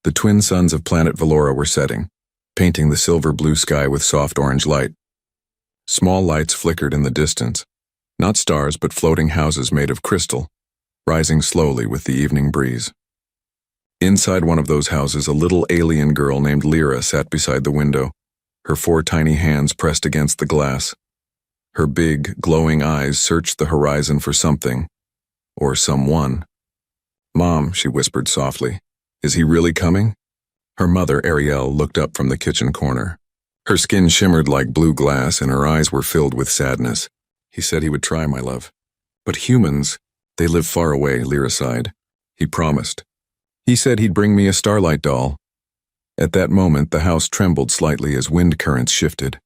The twin suns of planet Valora were setting, painting the silver blue sky with soft orange light. Small lights flickered in the distance, not stars but floating houses made of crystal, rising slowly with the evening breeze. Inside one of those houses, a little alien girl named Lyra sat beside the window, her 4 tiny hands pressed against the glass. Her big, glowing eyes searched the horizon for something, or someone. "Mom," she whispered softly, "is he really coming?" Her mother, Ariel, looked up from the kitchen corner. Her skin shimmered like blue glass and her eyes were filled with sadness. "He said he would try, my love. But humans, they live far away," Lyra sighed. "He promised. He said he'd bring me a Starlight doll." At that moment, the house trembled slightly as wind currents shifted.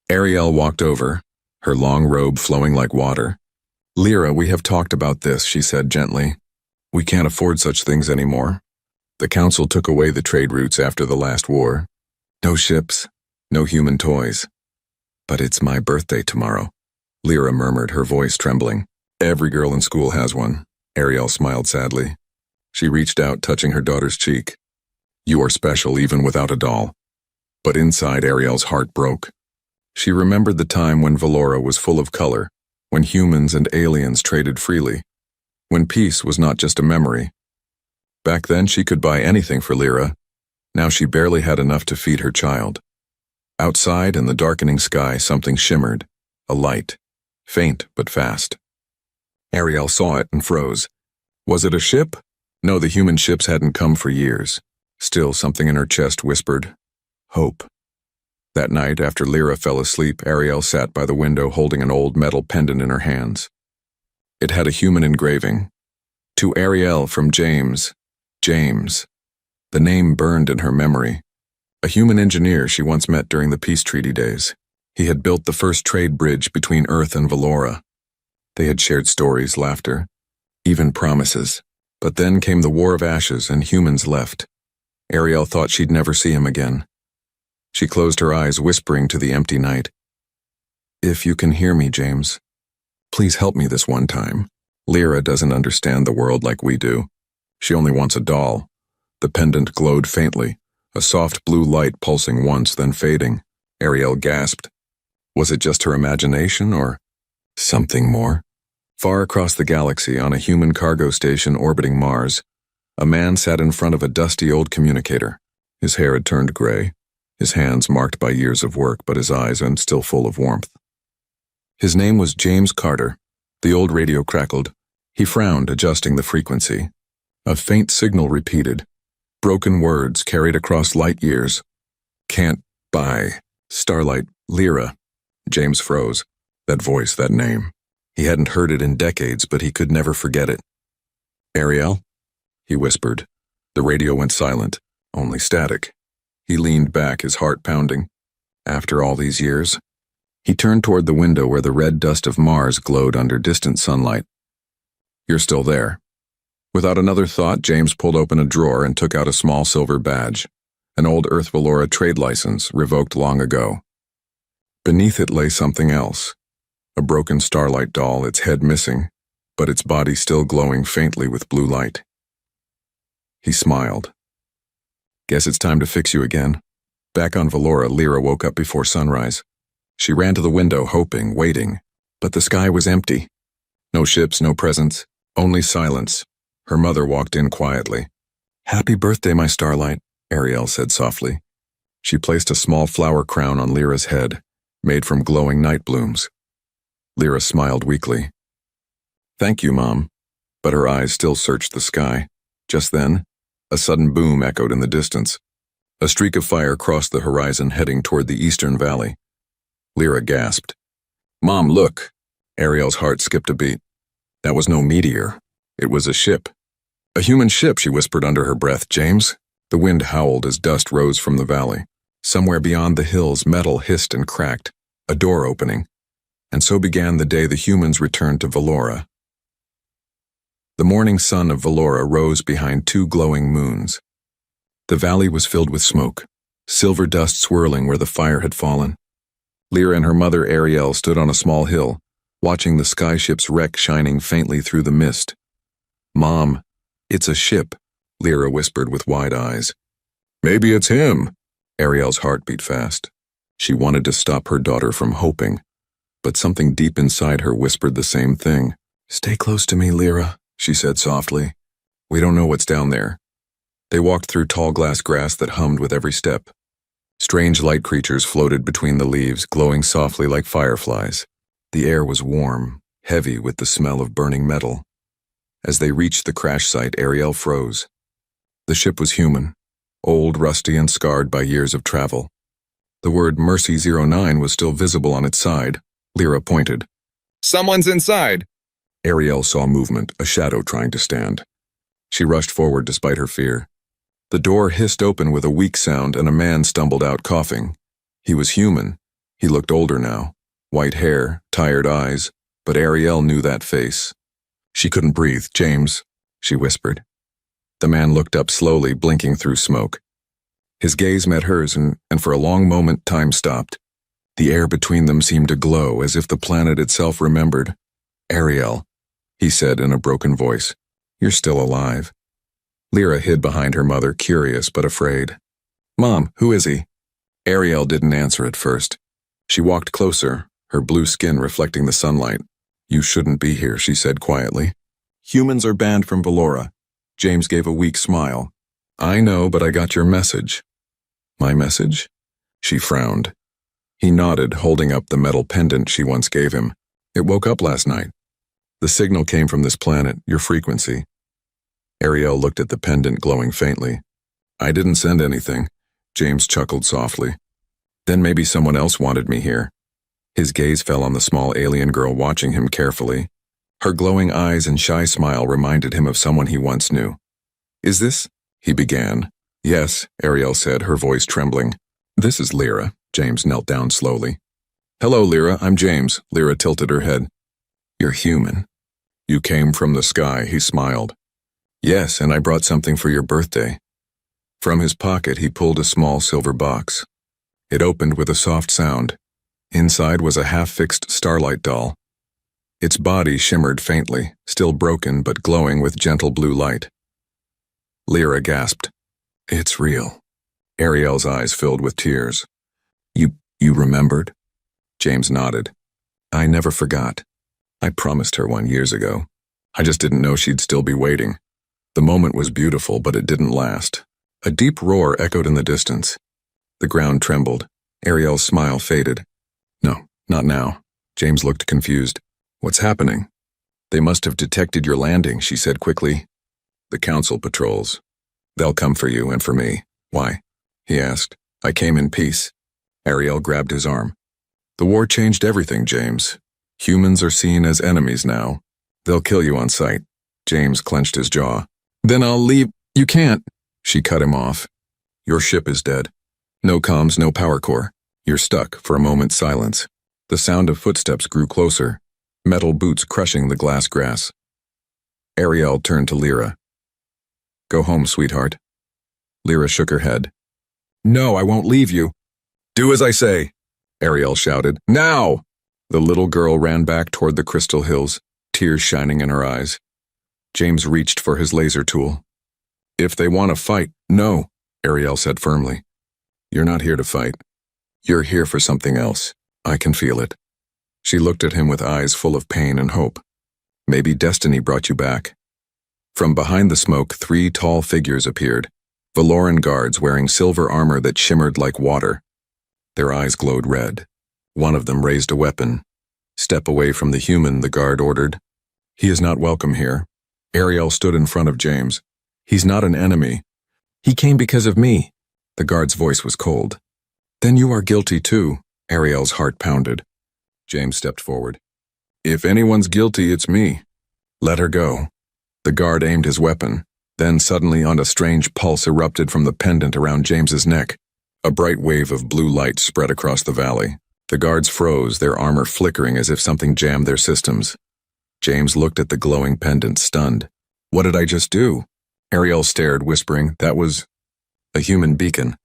Ariel walked over, her long robe flowing like water. "Lyra, we have talked about this," she said gently. "We can't afford such things anymore. The council took away the trade routes after the last war. No ships, no human toys. But it's my birthday tomorrow," Lyra murmured, her voice trembling. "Every girl in school has one," Ariel smiled sadly. She reached out, touching her daughter's cheek. "You are special even without a doll." But inside, Ariel's heart broke. She remembered the time when Valora was full of color, when humans and aliens traded freely, when peace was not just a memory. Back then she could buy anything for Lyra. Now she barely had enough to feed her child. Outside, in the darkening sky, something shimmered, a light, faint but fast. Ariel saw it and froze. Was it a ship? No, the human ships hadn't come for years. Still, something in her chest whispered, hope. That night, after Lyra fell asleep, Ariel sat by the window holding an old metal pendant in her hands. It had a human engraving. "To Ariel from James. James." The name burned in her memory. A human engineer she once met during the peace treaty days. He had built the first trade bridge between Earth and Valora. They had shared stories, laughter, even promises. But then came the War of Ashes and humans left. Ariel thought she'd never see him again. She closed her eyes, whispering to the empty night, "If you can hear me, James, please help me this one time. Lyra doesn't understand the world like we do. She only wants a doll." The pendant glowed faintly, a soft blue light pulsing once, then fading. Ariel gasped. Was it just her imagination, or something more? Far across the galaxy, on a human cargo station orbiting Mars, a man sat in front of a dusty old communicator. His hair had turned gray, his hands marked by years of work, but his eyes still full of warmth. His name was James Carter. The old radio crackled. He frowned, adjusting the frequency. A faint signal repeated. Broken words carried across light years. "Can't buy. Starlight. Lyra." James froze. That voice, that name. He hadn't heard it in decades, but he could never forget it. "Ariel?" he whispered. The radio went silent, only static. He leaned back, his heart pounding. After all these years? He turned toward the window where the red dust of Mars glowed under distant sunlight. "You're still there." Without another thought, James pulled open a drawer and took out a small silver badge, an old Earth Valora trade license revoked long ago. Beneath it lay something else. A broken Starlight doll, its head missing, but its body still glowing faintly with blue light. He smiled. "Guess it's time to fix you again." Back on Valora, Lyra woke up before sunrise. She ran to the window, hoping, waiting, but the sky was empty. No ships, no presents, only silence. Her mother walked in quietly. "Happy birthday, my Starlight," Ariel said softly. She placed a small flower crown on Lyra's head, made from glowing night blooms. Lyra smiled weakly. "Thank you, Mom," but her eyes still searched the sky. Just then, a sudden boom echoed in the distance. A streak of fire crossed the horizon, heading toward the eastern valley. Lyra gasped. "Mom, look!" Ariel's heart skipped a beat. That was no meteor. It was a ship. "A human ship," she whispered under her breath. "James?" The wind howled as dust rose from the valley. Somewhere beyond the hills, metal hissed and cracked, a door opening. And so began the day the humans returned to Valora. The morning sun of Valora rose behind 2 glowing moons. The valley was filled with smoke, silver dust swirling where the fire had fallen. Lyra and her mother Ariel stood on a small hill, watching the skyship's wreck shining faintly through the mist. "Mom, it's a ship," Lyra whispered with wide eyes. Maybe it's him. Ariel's heart beat fast. She wanted to stop her daughter from hoping, but something deep inside her whispered the same thing. Stay close to me, Lyra, she said softly. We don't know what's down there. They walked through tall glass grass that hummed with every step. Strange light creatures floated between the leaves, glowing softly like fireflies. The air was warm, heavy with the smell of burning metal. As they reached the crash site, Ariel froze. The ship was human, old, rusty, and scarred by years of travel. The word Mercy 09 was still visible on its side. Lyra pointed. Someone's inside! Ariel saw movement, a shadow trying to stand. She rushed forward despite her fear. The door hissed open with a weak sound and a man stumbled out coughing. He was human. He looked older now. White hair, tired eyes, but Ariel knew that face. She couldn't breathe. James, she whispered. The man looked up slowly, blinking through smoke. His gaze met hers, and for a long moment time stopped. The air between them seemed to glow, as if the planet itself remembered. Ariel, he said in a broken voice, you're still alive. Lyra hid behind her mother, curious but afraid. Mom, who is he? Ariel didn't answer at first. She walked closer, her blue skin reflecting the sunlight. You shouldn't be here, she said quietly. Humans are banned from Valora. James gave a weak smile. I know, but I got your message. My message? She frowned. He nodded, holding up the metal pendant she once gave him. It woke up last night. The signal came from this planet, your frequency. Ariel looked at the pendant, glowing faintly. I didn't send anything. James chuckled softly. Then maybe someone else wanted me here. His gaze fell on the small alien girl watching him carefully. Her glowing eyes and shy smile reminded him of someone he once knew. Is this? He began. Yes, Ariel said, her voice trembling. This is Lyra. James knelt down slowly. Hello, Lyra, I'm James. Lyra tilted her head. You're human. You came from the sky, he smiled. Yes, and I brought something for your birthday. From his pocket, he pulled a small silver box. It opened with a soft sound. Inside was a half-fixed Starlight doll. Its body shimmered faintly, still broken but glowing with gentle blue light. Lyra gasped. It's real. Ariel's eyes filled with tears. You remembered? James nodded. I never forgot. I promised her one years ago. I just didn't know she'd still be waiting. The moment was beautiful, but it didn't last. A deep roar echoed in the distance. The ground trembled. Ariel's smile faded. No, not now. James looked confused. What's happening? They must have detected your landing, she said quickly. The council patrols. They'll come for you and for me. Why? He asked. I came in peace. Ariel grabbed his arm. The war changed everything, James. Humans are seen as enemies now. They'll kill you on sight. James clenched his jaw. Then I'll leave. You can't. She cut him off. Your ship is dead. No comms, no power core. You're stuck. For a moment's silence. The sound of footsteps grew closer, metal boots crushing the glass grass. Ariel turned to Lyra. Go home, sweetheart. Lyra shook her head. No, I won't leave you. Do as I say, Ariel shouted. Now! The little girl ran back toward the crystal hills, tears shining in her eyes. James reached for his laser tool. If they want to fight, no, Ariel said firmly. You're not here to fight. You're here for something else. I can feel it. She looked at him with eyes full of pain and hope. Maybe destiny brought you back. From behind the smoke, 3 tall figures appeared, Valoran guards wearing silver armor that shimmered like water. Their eyes glowed red. One of them raised a weapon. Step away from the human, the guard ordered. He is not welcome here. Ariel stood in front of James. He's not an enemy. He came because of me. The guard's voice was cold. Then you are guilty too. Ariel's heart pounded. James stepped forward. If anyone's guilty, it's me. Let her go. The guard aimed his weapon. Then suddenly a strange pulse erupted from the pendant around James's neck. A bright wave of blue light spread across the valley. The guards froze, their armor flickering as if something jammed their systems. James looked at the glowing pendant, stunned. What did I just do? Ariel stared, whispering, that was a human beacon.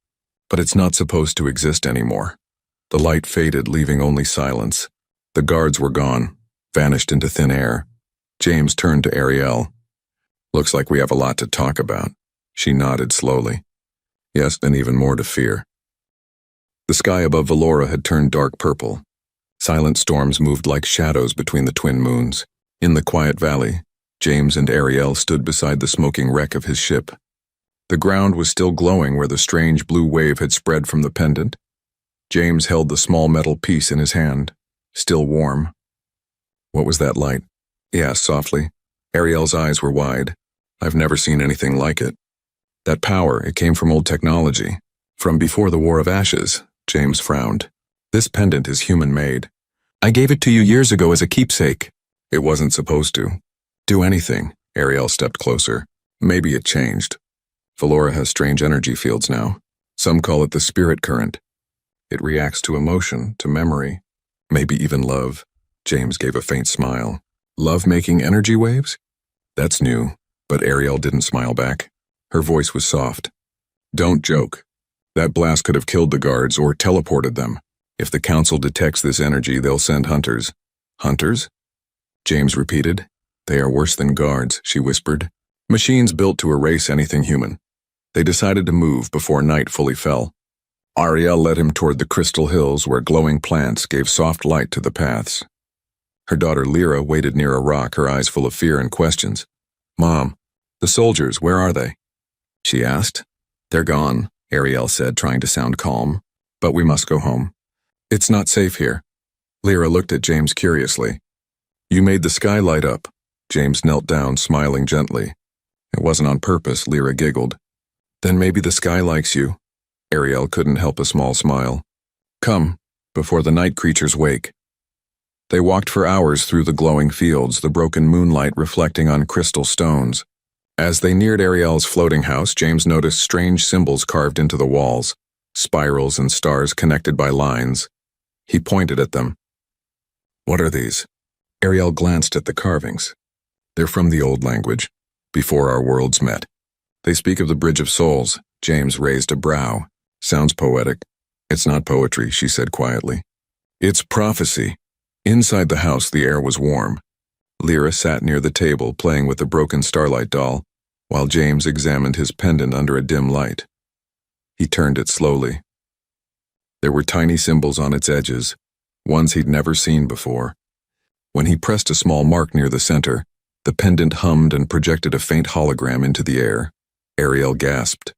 But it's not supposed to exist anymore. The light faded, leaving only silence. The guards were gone, vanished into thin air. James turned to Ariel. Looks like we have a lot to talk about. She nodded slowly. Yes, and even more to fear. The sky above Valora had turned dark purple. Silent storms moved like shadows between the twin moons. In the quiet valley, James and Ariel stood beside the smoking wreck of his ship. The ground was still glowing where the strange blue wave had spread from the pendant. James held the small metal piece in his hand, still warm. What was that light? He asked softly. Ariel's eyes were wide. I've never seen anything like it. That power, it came from old technology. From before the War of Ashes, James frowned. This pendant is human-made. I gave it to you years ago as a keepsake. It wasn't supposed to. Do anything. Ariel stepped closer. Maybe it changed. Valora has strange energy fields now. Some call it the spirit current. It reacts to emotion, to memory, maybe even love. James gave a faint smile. Love making energy waves? That's new, but Ariel didn't smile back. Her voice was soft. Don't joke. That blast could have killed the guards or teleported them. If the council detects this energy, they'll send hunters. Hunters? James repeated. They are worse than guards, she whispered. Machines built to erase anything human. They decided to move before night fully fell. Ariel led him toward the crystal hills where glowing plants gave soft light to the paths. Her daughter Lyra waited near a rock, her eyes full of fear and questions. Mom, the soldiers, where are they? She asked. They're gone, Ariel said, trying to sound calm. But we must go home. It's not safe here. Lyra looked at James curiously. You made the sky light up. James knelt down, smiling gently. It wasn't on purpose, Lyra giggled. Then maybe the sky likes you. Ariel couldn't help a small smile. Come, before the night creatures wake. They walked for hours through the glowing fields, the broken moonlight reflecting on crystal stones. As they neared Ariel's floating house, James noticed strange symbols carved into the walls, spirals and stars connected by lines. He pointed at them. What are these? Ariel glanced at the carvings. They're from the old language, before our worlds met. They speak of the Bridge of Souls. James raised a brow. Sounds poetic. It's not poetry, she said quietly. It's prophecy. Inside the house, the air was warm. Lyra sat near the table, playing with the broken Starlight doll, while James examined his pendant under a dim light. He turned it slowly. There were tiny symbols on its edges, ones he'd never seen before. When he pressed a small mark near the center, the pendant hummed and projected a faint hologram into the air. Ariel gasped.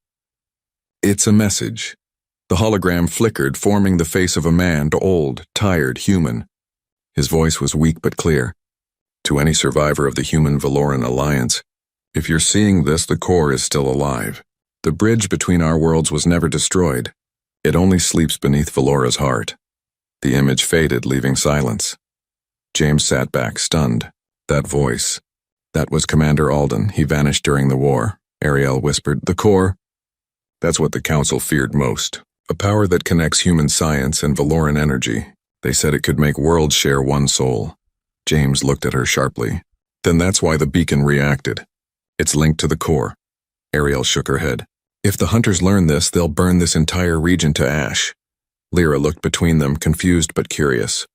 It's a message. The hologram flickered, forming the face of a man, old, tired, human. His voice was weak but clear. To any survivor of the Human-Valoran Alliance, if you're seeing this, the core is still alive. The bridge between our worlds was never destroyed. It only sleeps beneath Valora's heart. The image faded, leaving silence. James sat back, stunned. That voice. That was Commander Alden. He vanished during the war. Ariel whispered, the core? That's what the Council feared most. A power that connects human science and Valoran energy. They said it could make worlds share one soul. James looked at her sharply. Then that's why the beacon reacted. It's linked to the core. Ariel shook her head. If the hunters learn this, they'll burn this entire region to ash. Lyra looked between them, confused but curious.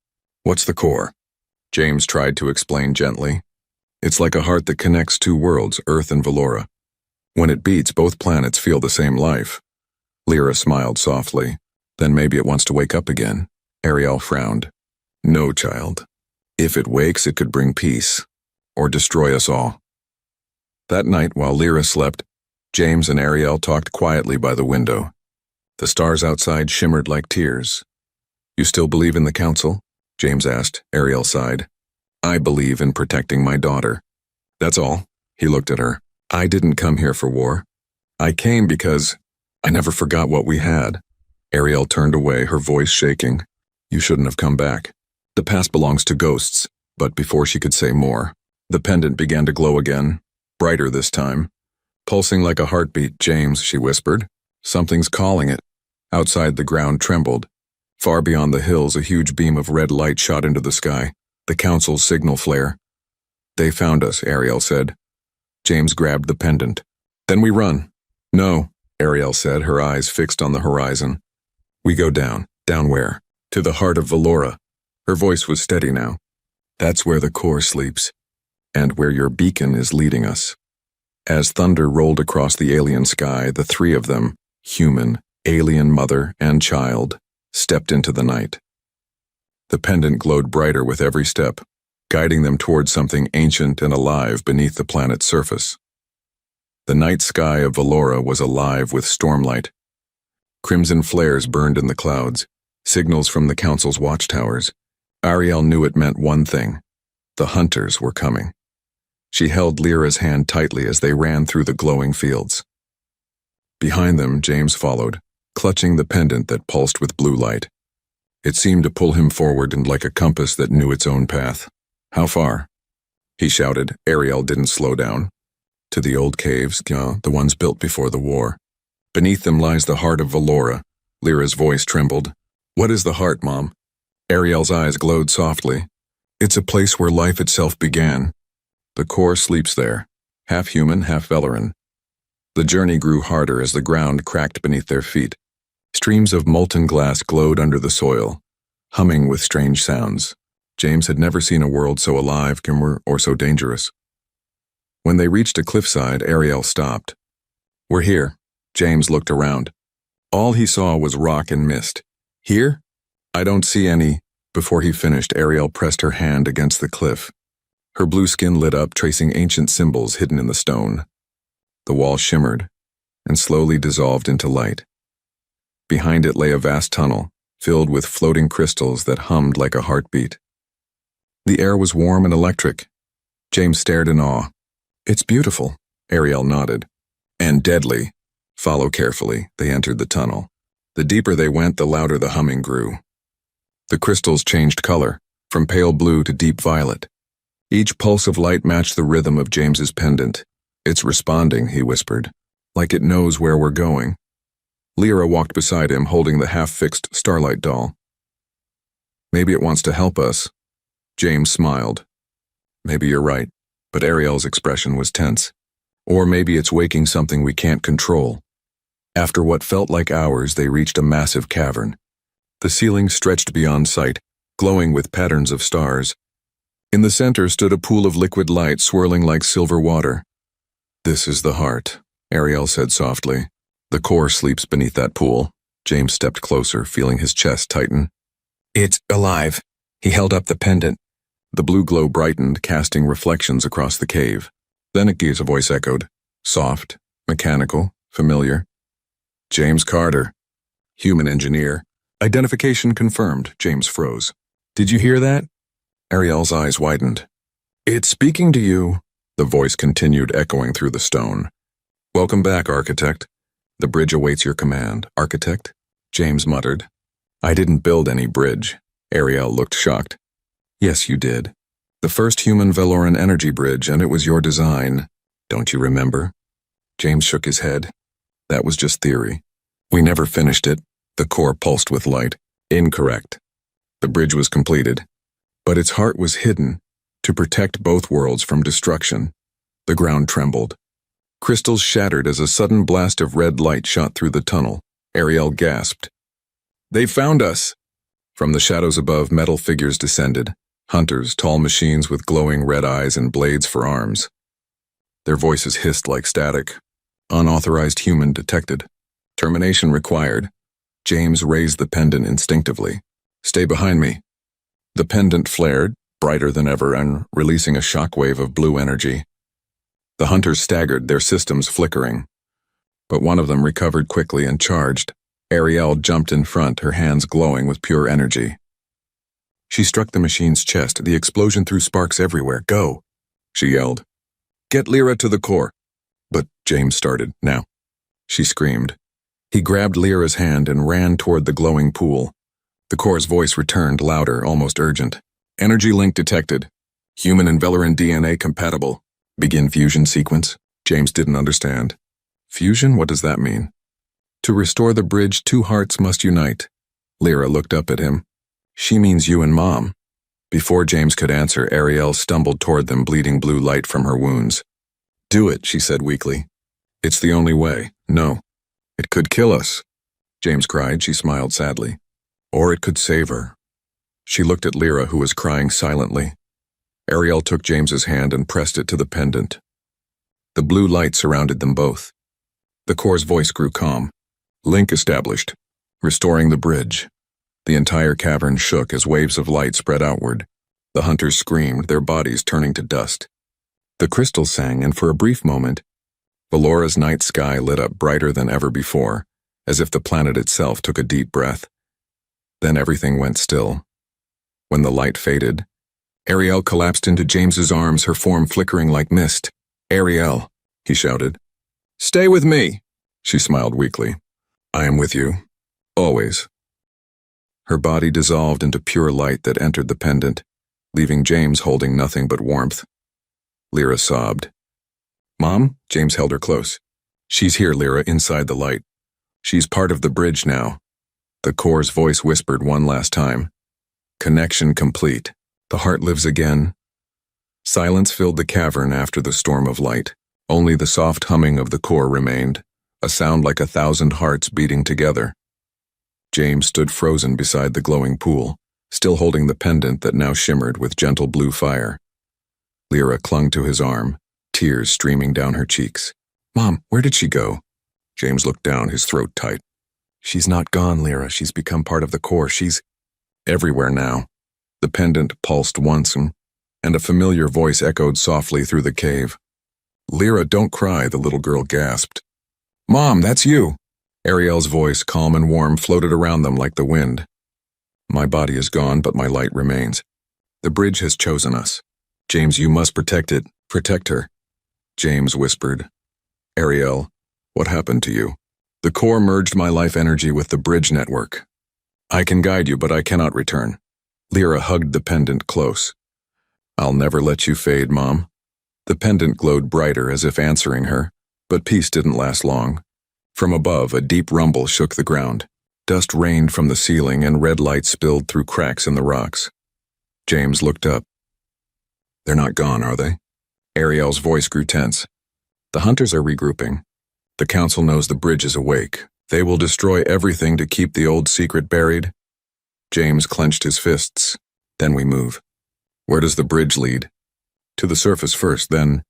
What's the core? James tried to explain gently. It's like a heart that connects two worlds, Earth and Valora. When it beats, both planets feel the same life. Lyra smiled softly. Then maybe it wants to wake up again. Ariel frowned. No, child. If it wakes, it could bring peace. Or destroy us all. That night, while Lyra slept, James and Ariel talked quietly by the window. The stars outside shimmered like tears. You still believe in the Council? James asked. Ariel sighed. I believe in protecting my daughter. That's all. He looked at her. I didn't come here for war. I came because I never forgot what we had. Ariel turned away, her voice shaking. You shouldn't have come back. The past belongs to ghosts. But before she could say more, the pendant began to glow again, brighter this time. Pulsing like a heartbeat, James, she whispered. Something's calling it. Outside, the ground trembled. Far beyond the hills, a huge beam of red light shot into the sky, the Council's signal flare. They found us, Ariel said. James grabbed the pendant. Then we run. No, Ariel said, her eyes fixed on the horizon. We go down. Down where? To the heart of Valora. Her voice was steady now. That's where the core sleeps, and where your beacon is leading us. As thunder rolled across the alien sky, the three of them, human, alien mother and child, stepped into the night. The pendant glowed brighter with every step, guiding them towards something ancient and alive beneath the planet's surface. The night sky of Valora was alive with stormlight. Crimson flares burned in the clouds, signals from the Council's watchtowers. Ariel knew it meant one thing: the hunters were coming. She held Lyra's hand tightly as they ran through the glowing fields. Behind them, James followed, clutching the pendant that pulsed with blue light. It seemed to pull him forward and like a compass that knew its own path. "How far?" he shouted. Ariel didn't slow down. "To the old caves, the ones built before the war. Beneath them lies the heart of Valora." Lyra's voice trembled. "What is the heart, Mom?" Ariel's eyes glowed softly. "It's a place where life itself began. The core sleeps there, half human, half Valoran." The journey grew harder as the ground cracked beneath their feet. Streams of molten glass glowed under the soil, humming with strange sounds. James had never seen a world so alive or so dangerous. When they reached a cliffside, Ariel stopped. "We're here." James looked around. All he saw was rock and mist. "Here? I don't see any." Before he finished, Ariel pressed her hand against the cliff. Her blue skin lit up, tracing ancient symbols hidden in the stone. The wall shimmered and slowly dissolved into light. Behind it lay a vast tunnel, filled with floating crystals that hummed like a heartbeat. The air was warm and electric. James stared in awe. "It's beautiful," Ariel nodded. "And deadly. Follow carefully." They entered the tunnel. The deeper they went, the louder the humming grew. The crystals changed color, from pale blue to deep violet. Each pulse of light matched the rhythm of James's pendant. "It's responding," he whispered, "like it knows where we're going." Lyra walked beside him, holding the half-fixed Starlight doll. "Maybe it wants to help us." James smiled. "Maybe you're right," but Ariel's expression was tense. "Or maybe it's waking something we can't control." After what felt like hours, they reached a massive cavern. The ceiling stretched beyond sight, glowing with patterns of stars. In the center stood a pool of liquid light swirling like silver water. "This is the heart," Ariel said softly. "The core sleeps beneath that pool." James stepped closer, feeling his chest tighten. "It's alive." He held up the pendant. The blue glow brightened, casting reflections across the cave. Then a voice echoed, soft, mechanical, familiar. "James Carter, human engineer." "Identification confirmed." James froze. "Did you hear that?" Ariel's eyes widened. "It's speaking to you." The voice continued, echoing through the stone. "Welcome back, Architect. The bridge awaits your command." "Architect?" James muttered. "I didn't build any bridge." Ariel looked shocked. "Yes, you did. The first human Valoran energy bridge, and it was your design. Don't you remember?" James shook his head. "That was just theory. We never finished it." The core pulsed with light. "Incorrect. The bridge was completed, but its heart was hidden, to protect both worlds from destruction." The ground trembled. Crystals shattered as a sudden blast of red light shot through the tunnel. Ariel gasped. "They found us!" From the shadows above, metal figures descended. Hunters, tall machines with glowing red eyes and blades for arms. Their voices hissed like static. "Unauthorized human detected. Termination required." James raised the pendant instinctively. "Stay behind me." The pendant flared, brighter than ever, and releasing a shockwave of blue energy. The hunters staggered, their systems flickering. But one of them recovered quickly and charged. Ariel jumped in front, her hands glowing with pure energy. She struck the machine's chest. The explosion threw sparks everywhere. "Go!" she yelled. "Get Lyra to the core." But James started. "Now!" she screamed. He grabbed Lyra's hand and ran toward the glowing pool. The core's voice returned, louder, almost urgent. "Energy link detected. Human and Valoran DNA compatible. Begin fusion sequence." James didn't understand. "Fusion? What does that mean?" "To restore the bridge, two hearts must unite." Lyra looked up at him. "She means you and Mom." Before James could answer, Ariel stumbled toward them, bleeding blue light from her wounds. "Do it," she said weakly. "It's the only way." "No. It could kill us," James cried. She smiled sadly. "Or it could save her." She looked at Lyra, who was crying silently. Ariel took James's hand and pressed it to the pendant. The blue light surrounded them both. The core's voice grew calm. Link established. Restoring the bridge. The entire cavern shook as waves of light spread outward. The hunters screamed, their bodies turning to dust. The crystals sang, and for a brief moment, Valora's night sky lit up brighter than ever before, as if the planet itself took a deep breath. Then everything went still. When the light faded, Ariel collapsed into James's arms, her form flickering like mist. "Ariel," he shouted. "Stay with me," she smiled weakly. "I am with you. Always." Her body dissolved into pure light that entered the pendant, leaving James holding nothing but warmth. Lyra sobbed. "Mom?" James held her close. "She's here, Lyra, inside the light. She's part of the bridge now." The core's voice whispered one last time. "Connection complete. The heart lives again." Silence filled the cavern after the storm of light. Only the soft humming of the core remained, a sound like 1,000 hearts beating together. James stood frozen beside the glowing pool, still holding the pendant that now shimmered with gentle blue fire. Lyra clung to his arm, tears streaming down her cheeks. "Mom, where did she go?" James looked down, his throat tight. "She's not gone, Lyra. She's become part of the core. She's everywhere now." The pendant pulsed once, and a familiar voice echoed softly through the cave. "Lyra, don't cry," the little girl gasped. "Mom, that's you!" Ariel's voice, calm and warm, floated around them like the wind. "My body is gone, but my light remains. The bridge has chosen us. James, you must protect it. Protect her." James whispered. "Ariel, what happened to you?" "The core merged my life energy with the bridge network. I can guide you, but I cannot return." Lyra hugged the pendant close. "I'll never let you fade, Mom." The pendant glowed brighter as if answering her, but peace didn't last long. From above, a deep rumble shook the ground. Dust rained from the ceiling and red light spilled through cracks in the rocks. James looked up. "They're not gone, are they?" Ariel's voice grew tense. "The hunters are regrouping. The council knows the bridge is awake. They will destroy everything to keep the old secret buried." James clenched his fists. "Then we move." "Where does the bridge lead?" "To the surface first, then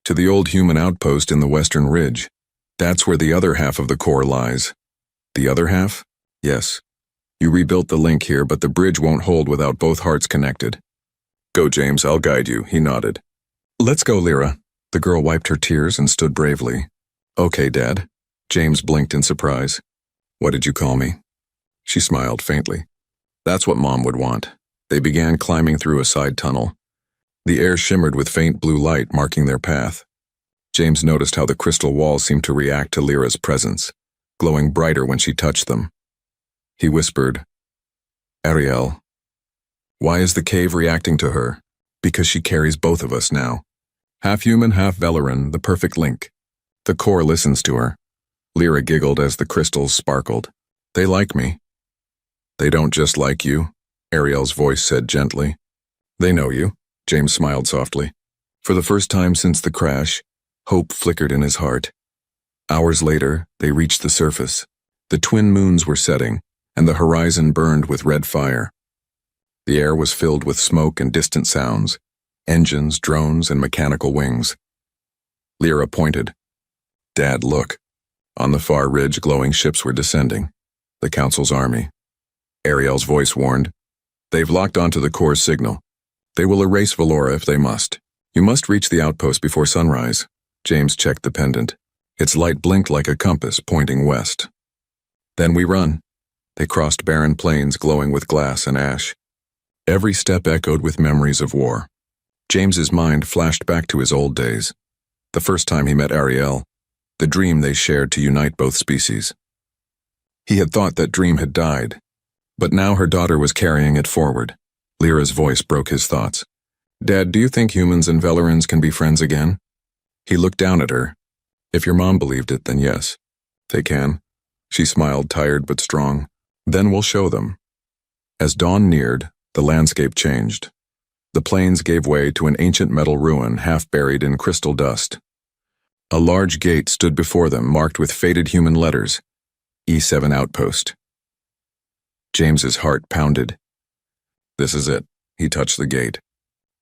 to the old human outpost in the western ridge. That's where the other half of the core lies." "The other half?" "Yes. You rebuilt the link here, but the bridge won't hold without both hearts connected." "Go, James, I'll guide you," he nodded. "Let's go, Lyra." The girl wiped her tears and stood bravely. "Okay, Dad." James blinked in surprise. "What did you call me?" She smiled faintly. "That's what Mom would want." They began climbing through a side tunnel. The air shimmered with faint blue light marking their path. James noticed how the crystal walls seemed to react to Lyra's presence, glowing brighter when she touched them. He whispered, "Ariel, why is the cave reacting to her?" "Because she carries both of us now. Half human, half Valoran, the perfect link. The core listens to her." Lyra giggled as the crystals sparkled. "They like me." "They don't just like you," Ariel's voice said gently. "They know you." James smiled softly. For the first time since the crash, hope flickered in his heart. Hours later, they reached the surface. The twin moons were setting, and the horizon burned with red fire. The air was filled with smoke and distant sounds, engines, drones, and mechanical wings. Lyra pointed. "Dad, look." On the far ridge, glowing ships were descending. The Council's army. Ariel's voice warned, "They've locked onto the core's signal. They will erase Valora if they must. You must reach the outpost before sunrise." James checked the pendant. Its light blinked like a compass, pointing west. "Then we run." They crossed barren plains glowing with glass and ash. Every step echoed with memories of war. James's mind flashed back to his old days. The first time he met Ariel, the dream they shared to unite both species. He had thought that dream had died, but now her daughter was carrying it forward. Lyra's voice broke his thoughts. "Dad, do you think humans and Valorans can be friends again?" He looked down at her. "If your mom believed it, then yes, they can." She smiled, tired but strong. "Then we'll show them." As dawn neared, the landscape changed. The plains gave way to an ancient metal ruin half buried in crystal dust. A large gate stood before them, marked with faded human letters, E7 Outpost. James's heart pounded. "This is it." He touched the gate.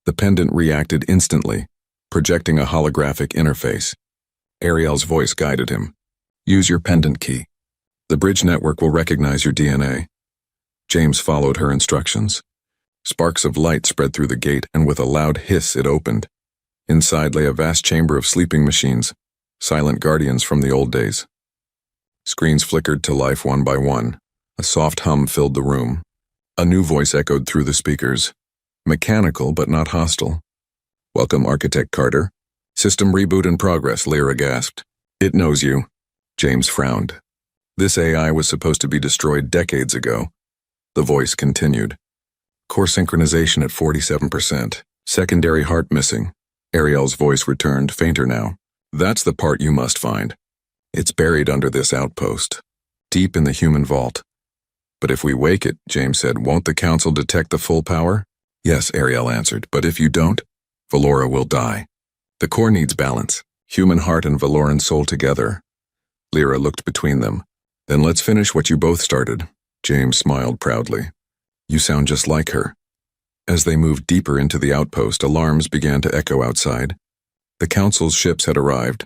The pendant reacted instantly, projecting a holographic interface. Ariel's voice guided him. "Use your pendant key." The bridge network will recognize your DNA. James followed her instructions. Sparks of light spread through the gate, and with a loud hiss it opened. Inside lay a vast chamber of sleeping machines, silent guardians from the old days. Screens flickered to life one by one. A soft hum filled the room. A new voice echoed through the speakers. Mechanical but not hostile. "Welcome, Architect Carter. System reboot in progress," Lyra gasped. "It knows you." James frowned. This AI was supposed to be destroyed decades ago. The voice continued. "Core synchronization at 47%. Secondary heart missing." Ariel's voice returned, fainter now. "That's the part you must find. It's buried under this outpost, deep in the human vault." "But if we wake it," James said, "won't the Council detect the full power?" "Yes," Ariel answered, "but if you don't, Valora will die. The core needs balance, human heart and Valoran soul together." Lyra looked between them. "Then let's finish what you both started." James smiled proudly. "You sound just like her." As they moved deeper into the outpost, alarms began to echo outside. The Council's ships had arrived.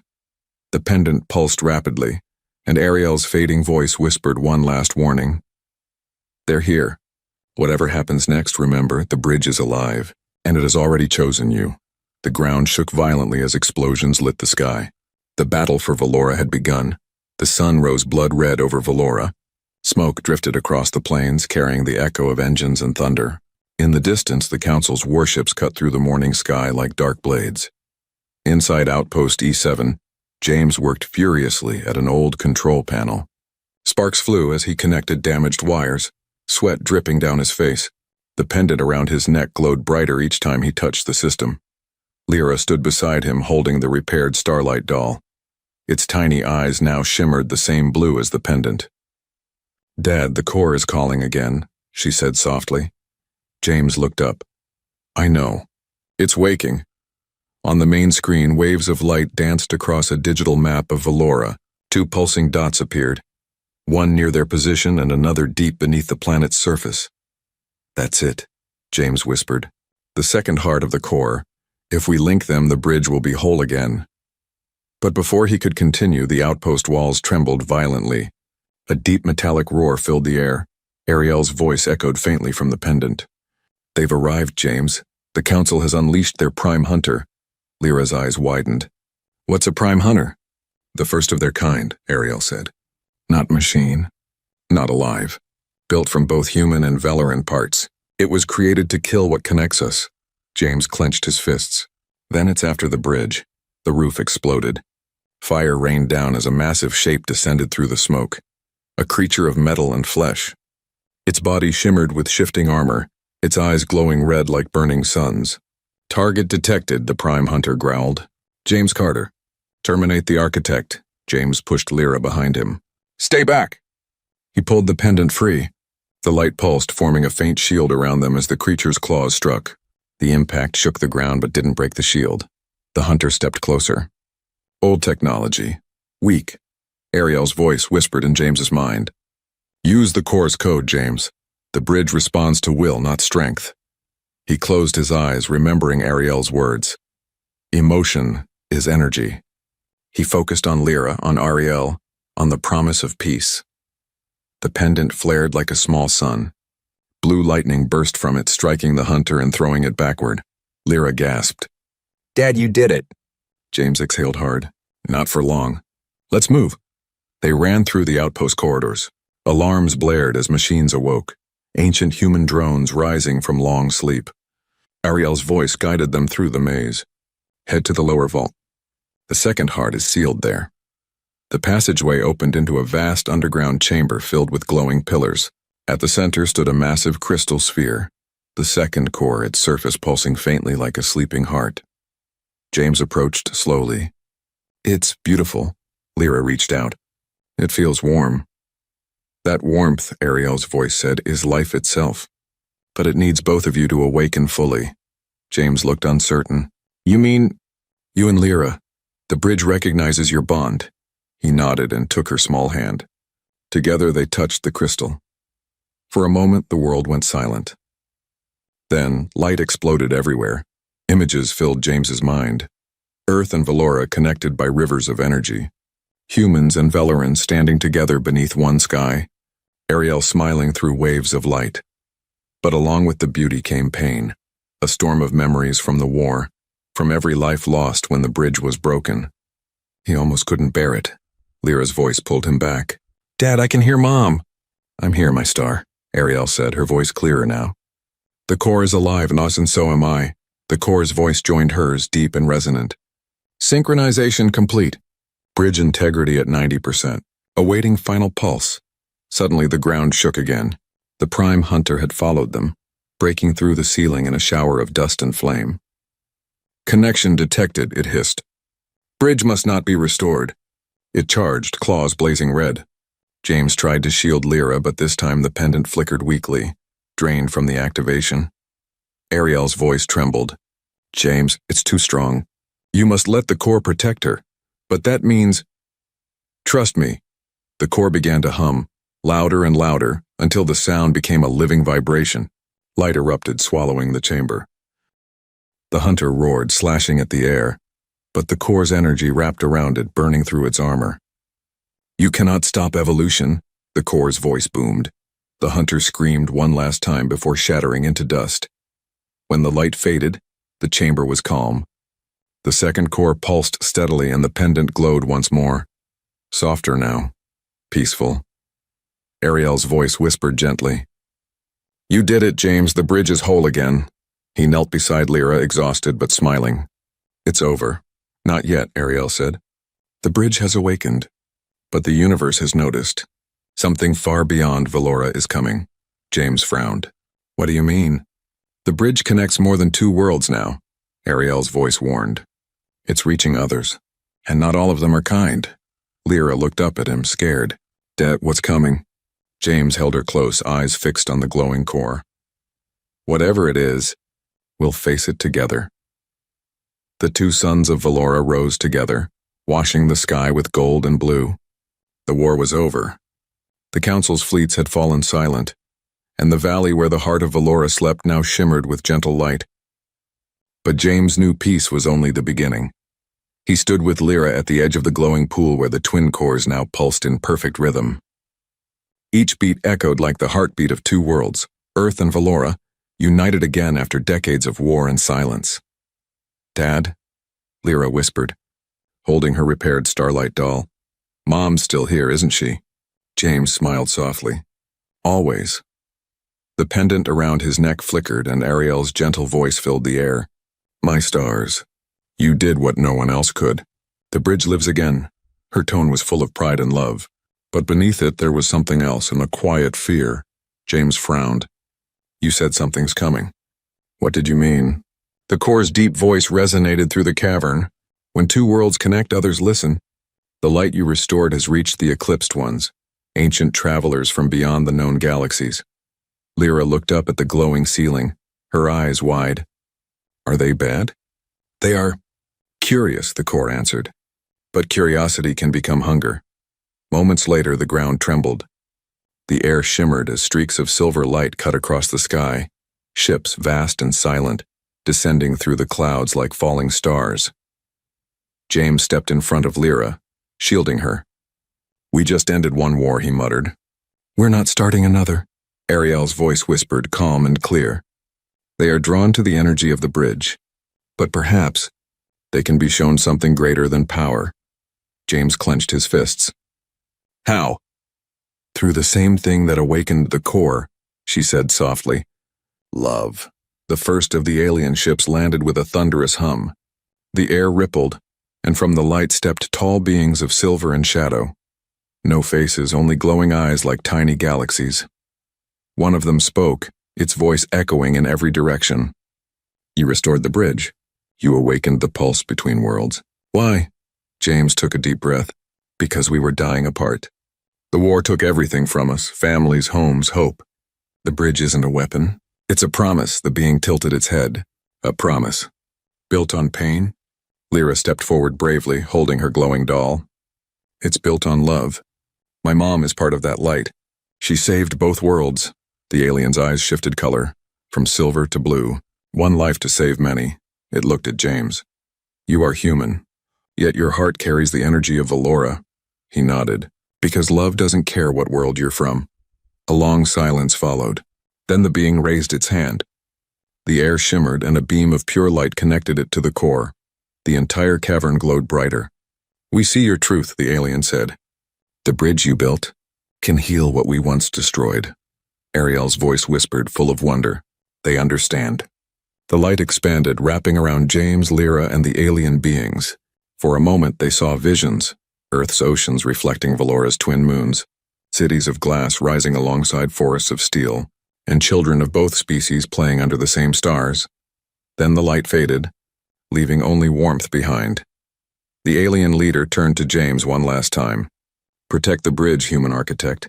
The pendant pulsed rapidly, and Ariel's fading voice whispered one last warning. "They're here. Whatever happens next, remember, the bridge is alive, and it has already chosen you." The ground shook violently as explosions lit the sky. The battle for Valora had begun. The sun rose blood red over Valora. Smoke drifted across the plains, carrying the echo of engines and thunder. In the distance, the Council's warships cut through the morning sky like dark blades. Inside Outpost E7, James worked furiously at an old control panel. Sparks flew as he connected damaged wires, sweat dripping down his face. The pendant around his neck glowed brighter each time he touched the system. Lyra stood beside him, holding the repaired Starlight doll. Its tiny eyes now shimmered the same blue as the pendant. "Dad, the core is calling again," she said softly. James looked up. "I know. It's waking." On the main screen, waves of light danced across a digital map of Valora. Two pulsing dots appeared, one near their position and another deep beneath the planet's surface. "That's it," James whispered. "The second heart of the core. If we link them, the bridge will be whole again." But before he could continue, the outpost walls trembled violently. A deep metallic roar filled the air. Ariel's voice echoed faintly from the pendant. "They've arrived, James. The Council has unleashed their prime hunter." Lyra's eyes widened. "What's a prime hunter?" "The first of their kind," Ariel said. "Not machine. Not alive. Built from both human and Valoran parts. It was created to kill what connects us." James clenched his fists. "Then it's after the bridge." The roof exploded. Fire rained down as a massive shape descended through the smoke. A creature of metal and flesh. Its body shimmered with shifting armor, its eyes glowing red like burning suns. "Target detected," the prime hunter growled. "James Carter. Terminate the architect." James pushed Lyra behind him. "Stay back!" He pulled the pendant free. The light pulsed, forming a faint shield around them as the creature's claws struck. The impact shook the ground but didn't break the shield. The hunter stepped closer. "Old technology. Weak." Ariel's voice whispered in James's mind. "Use the core's code, James. The bridge responds to will, not strength." He closed his eyes, remembering Ariel's words. Emotion is energy. He focused on Lyra, on Ariel, on the promise of peace. The pendant flared like a small sun. Blue lightning burst from it, striking the hunter and throwing it backward. Lyra gasped. "Dad, you did it." James exhaled hard. "Not for long. Let's move." They ran through the outpost corridors. Alarms blared as machines awoke, ancient human drones rising from long sleep. Ariel's voice guided them through the maze. "Head to the lower vault. The second heart is sealed there." The passageway opened into a vast underground chamber filled with glowing pillars. At the center stood a massive crystal sphere, the second core, its surface pulsing faintly like a sleeping heart. James approached slowly. "It's beautiful." Lyra reached out. "It feels warm." "That warmth," Ariel's voice said, "is life itself. But it needs both of you to awaken fully." James looked uncertain. "You mean—" "You and Lyra. The bridge recognizes your bond." He nodded and took her small hand. Together they touched the crystal. For a moment the world went silent. Then light exploded everywhere. Images filled James's mind. Earth and Valora connected by rivers of energy. Humans and Velorans standing together beneath one sky, Ariel smiling through waves of light. But along with the beauty came pain, a storm of memories from the war, from every life lost when the bridge was broken. He almost couldn't bear it. Lyra's voice pulled him back. "Dad, I can hear Mom." "I'm here, my star," Ariel said, her voice clearer now. "The core is alive, and so am I." The core's voice joined hers, deep and resonant. "Synchronization complete. Bridge integrity at 90%. Awaiting final pulse." Suddenly the ground shook again. The prime hunter had followed them, breaking through the ceiling in a shower of dust and flame. "Connection detected," it hissed. "Bridge must not be restored." It charged, claws blazing red. James tried to shield Lyra, but this time the pendant flickered weakly, drained from the activation. Ariel's voice trembled. "James, it's too strong. You must let the core protect her. But that means—" "Trust me." The core began to hum, louder and louder, until the sound became a living vibration. Light erupted, swallowing the chamber. The hunter roared, slashing at the air, but the core's energy wrapped around it, burning through its armor. "You cannot stop evolution," the core's voice boomed. The hunter screamed one last time before shattering into dust. When the light faded, the chamber was calm. The second core pulsed steadily and the pendant glowed once more. Softer now. Peaceful. Ariel's voice whispered gently. "You did it, James. The bridge is whole again." He knelt beside Lyra, exhausted but smiling. "It's over." "Not yet," Ariel said. "The bridge has awakened. But the universe has noticed. Something far beyond Velora is coming." James frowned. "What do you mean?" "The bridge connects more than 2 worlds now," Ariel's voice warned. "It's reaching others. And not all of them are kind." Lyra looked up at him, scared. "Dad, what's coming?" James held her close, eyes fixed on the glowing core. "Whatever it is, we'll face it together." The 2 suns of Velora rose together, washing the sky with gold and blue. The war was over. The Council's fleets had fallen silent, and the valley where the heart of Velora slept now shimmered with gentle light. But James knew peace was only the beginning. He stood with Lyra at the edge of the glowing pool where the twin cores now pulsed in perfect rhythm. Each beat echoed like the heartbeat of 2 worlds, Earth and Velora, united again after decades of war and silence. "Dad?" Lyra whispered, holding her repaired Starlight doll. "Mom's still here, isn't she?" James smiled softly. "Always." The pendant around his neck flickered and Ariel's gentle voice filled the air. "My stars. You did what no one else could. The bridge lives again." Her tone was full of pride and love. But beneath it there was something else, and a quiet fear. James frowned. "You said something's coming." "What did you mean?" The core's deep voice resonated through the cavern. "When 2 worlds connect, others listen. The light you restored has reached the eclipsed ones, ancient travelers from beyond the known galaxies." Lyra looked up at the glowing ceiling, her eyes wide. "Are they bad?" "They are curious," the core answered. "But curiosity can become hunger." Moments later, the ground trembled. The air shimmered as streaks of silver light cut across the sky, ships vast and silent, descending through the clouds like falling stars. James stepped in front of Lyra, shielding her. "We just ended one war," he muttered. "We're not starting another," Ariel's voice whispered, calm and clear. "They are drawn to the energy of the bridge. But perhaps they can be shown something greater than power." James clenched his fists. "How?" "Through the same thing that awakened the core," she said softly. "Love." The first of the alien ships landed with a thunderous hum. The air rippled, and from the light stepped tall beings of silver and shadow. No faces, only glowing eyes like tiny galaxies. One of them spoke, its voice echoing in every direction. "You restored the bridge. You awakened the pulse between worlds." "Why?" James took a deep breath. "Because we were dying apart. The war took everything from us, families, homes, hope. The bridge isn't a weapon. It's a promise," the being tilted its head. "A promise. Built on pain?" Lyra stepped forward bravely, holding her glowing doll. "It's built on love. My mom is part of that light. She saved both worlds." The alien's eyes shifted color, from silver to blue. "One life to save many." It looked at James. "You are human, yet your heart carries the energy of Velora. He nodded. Because love doesn't care what world you're from. A long silence followed. Then the being raised its hand. The air shimmered and a beam of pure light connected it to the core. The entire cavern glowed brighter. We see your truth, the alien said. The bridge you built can heal what we once destroyed. Ariel's voice whispered, full of wonder. They understand. The light expanded, wrapping around James, Lyra, and the alien beings. For a moment they saw visions, Earth's oceans reflecting Valora's twin moons, cities of glass rising alongside forests of steel, and children of both species playing under the same stars. Then the light faded, leaving only warmth behind. The alien leader turned to James one last time. Protect the bridge, human architect.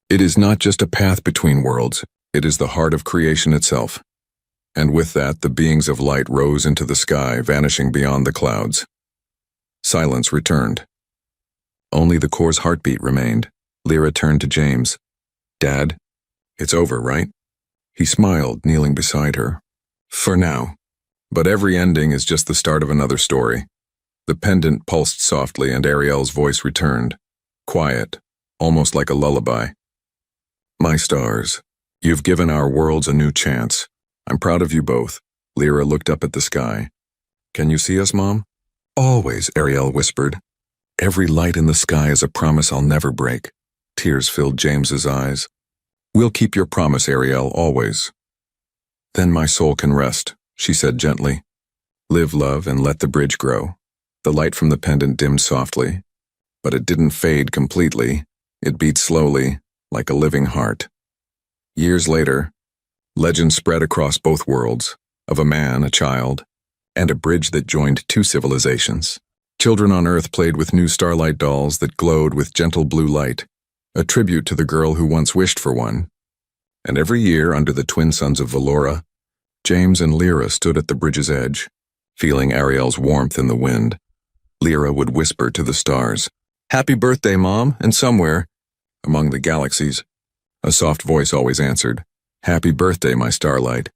It is not just a path between worlds, it is the heart of creation itself. And with that, the beings of light rose into the sky, vanishing beyond the clouds. Silence returned. Only the core's heartbeat remained. Lyra turned to James. Dad, it's over, right? He smiled, kneeling beside her. For now. But every ending is just the start of another story. The pendant pulsed softly and Ariel's voice returned. Quiet, almost like a lullaby. My stars, you've given our worlds a new chance. I'm proud of you both. Lyra looked up at the sky. Can you see us, Mom? Always, Ariel whispered. Every light in the sky is a promise I'll never break. Tears filled James's eyes. We'll keep your promise, Ariel, always. Then my soul can rest, she said gently. Live, love, and let the bridge grow. The light from the pendant dimmed softly, but it didn't fade completely. It beat slowly, like a living heart. Years later, legend spread across both worlds, of a man, a child, and a bridge that joined two civilizations. Children on Earth played with new Starlight dolls that glowed with gentle blue light, a tribute to the girl who once wished for one. And every year, under the twin suns of Valora, James and Lyra stood at the bridge's edge, feeling Ariel's warmth in the wind. Lyra would whisper to the stars, "Happy birthday, Mom," and somewhere, among the galaxies, a soft voice always answered, "Happy birthday, my Starlight."